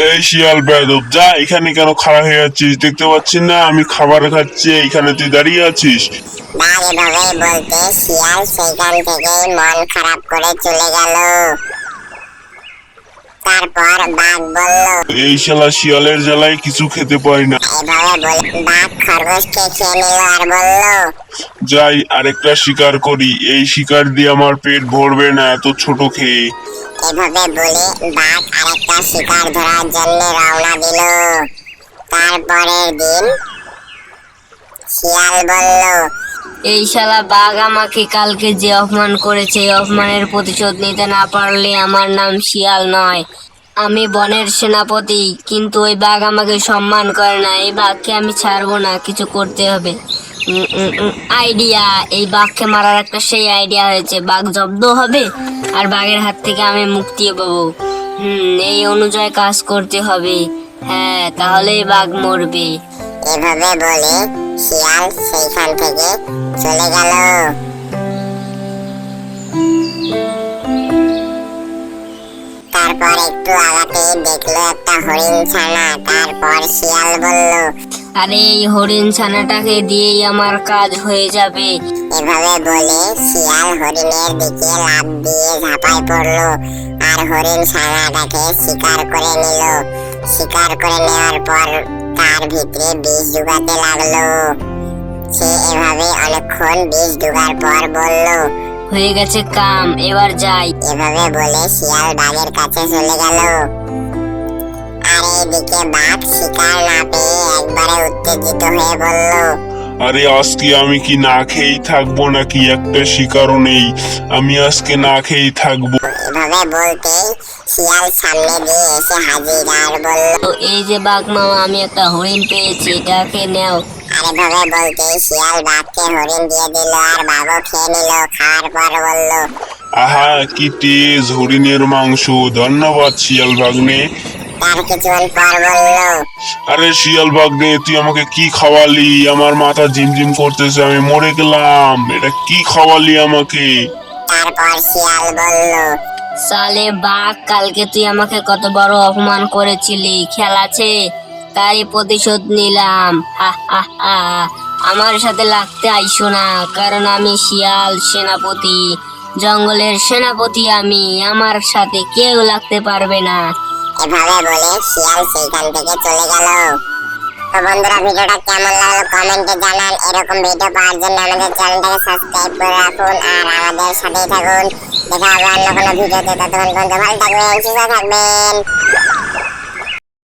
এই শিয়াল বেয়াদব, যা এখানে কেন খাড়া হয়ে আছিস? দেখতে পাচ্ছিস না আমি খাবার খাচ্ছি, এইখানে তুই দাঁড়িয়ে আছিস? বাঘ এভাবেই বলতে শিয়াল সেইখান থেকেই মন খারাপ করে চলে গেল। তারপর বাঘ বলল, এই শালা শিয়ালের জ্বালায় কিছু খেতে পারি না। এভাবে বলে বাঘ খরগোশকে খেয়ে নিল আর বলল, যাই আরেকটা শিকার করি, এই শিকার দিয়ে আমার পেট ভরবে না এত ছোট খেয়ে। এভাবে বলে বাঘ আরেকটা শিকার ধরার জন্য রওনা দিল। তারপরের দিন শিয়াল বলল, এই শালা বাঘ আমাকে কালকে যে অপমান করেছে, এই অপমানের প্রতিশোধ নিতে না পারলে আমার নাম শিয়াল নয়, আমি বনের সেনাপতি। কিন্তু ওই বাঘ আমাকে সম্মান করে না, এই বাঘকে আমি ছাড়বো না, কিছু করতে হবে। আইডিয়া, এই বাঘকে মারার একটা সেই আইডিয়া হয়েছে, বাঘ জব্দ হবে আর বাঘের হাত থেকে আমি মুক্তিও পাবো। এই অনুযায়ী কাজ করতে হবে। হ্যাঁ, তাহলেই বাঘ মরবে। এভাবে বলে শিয়াল সেইখান থেকে চলে গেল। তারপর একটু আগাতেই দেখলো একটা হরিণ ছানা। তারপর শিয়াল বলল, আরে এই হরিণ ছানাটাকে দিয়েই আমার কাজ হয়ে যাবে। এভাবে বলে শিয়াল হরিণের দিকে লাফ দিয়ে ঝাঁপায় পড়লো আর হরিণ ছানাটাকে শিকার করে নিল। শিকার করে নেওয়ার পর তার ভিতরে বিষ ঢুকাতে লাগলো। সে এভাবে অনেকক্ষণ বিষ ঢুকার পর বলল, হয়ে গেছে কাম, এবার যাই। এভাবে বলে শিয়াল বাঘের কাছে চলে গেল। আর এইদিকে বাঘ শিকার না পেয়ে একবারে উত্তেজিত হয়ে বলল, আরে আজকে আমি কি না খেয়েই থাকবো নাকি? একটা শিকারও নেই, আমি আজকে না খেয়েই থাকবো। এভাবে বলতেই শিয়াল সামনে দিয়ে এসে হাজির আর বলল, তো এই যে বাঘ মামা, আমি একটা হরিণ পেয়েছি, এটাকে নেও। আর এভাবে বলতেই শিয়াল বাঘকে হরিণ দিয়ে দিল আর বাঘও খেয়ে নিল। খাওয়ার পর বলল, আহা কি তেজ হরিণের মাংস, ধন্যবাদ শিয়াল ভাগ্নে। তার কিছুক্ষণ পর বলল, আরে শিয়াল ভাগ্নে, তুই আমাকে কি খাওয়ালি? আমার মাথা ঝিমঝিম করতেছে, আমি মরে গেলাম। এটা কি খাওয়ালি আমাকে? তারপর শিয়াল বলল, সালে বাঘ, কালকে তুই আমাকে কত বড় অপমান করেছিলি, খেয়াল আছে? তারই প্রতিশোধ নিলাম। হা হা হা। আমার সাথে লাগতে আইসো না, কারণ আমি শিয়াল সেনাপতি, জঙ্গলের সেনাপতি আমি, আমার সাথে কেউ লাগতে পারবে না। এভাবে বলে শিয়াল সেইখান থেকে চলে গেল। তো বন্ধুরা, ভিডিওটা কেমন লাগলো কমেন্টে জানান। এরকম ভিডিও পাওয়ার জন্য আমাদের চ্যানেলটাকে সাবস্ক্রাইব করে রাখুন আর আমাদের সাথেই থাকুন। দেখা হবে অন্য কোনো ভিডিওতে। ততক্ষণ পর্যন্ত ভালো থাকবেন, সুস্থ থাকবেন।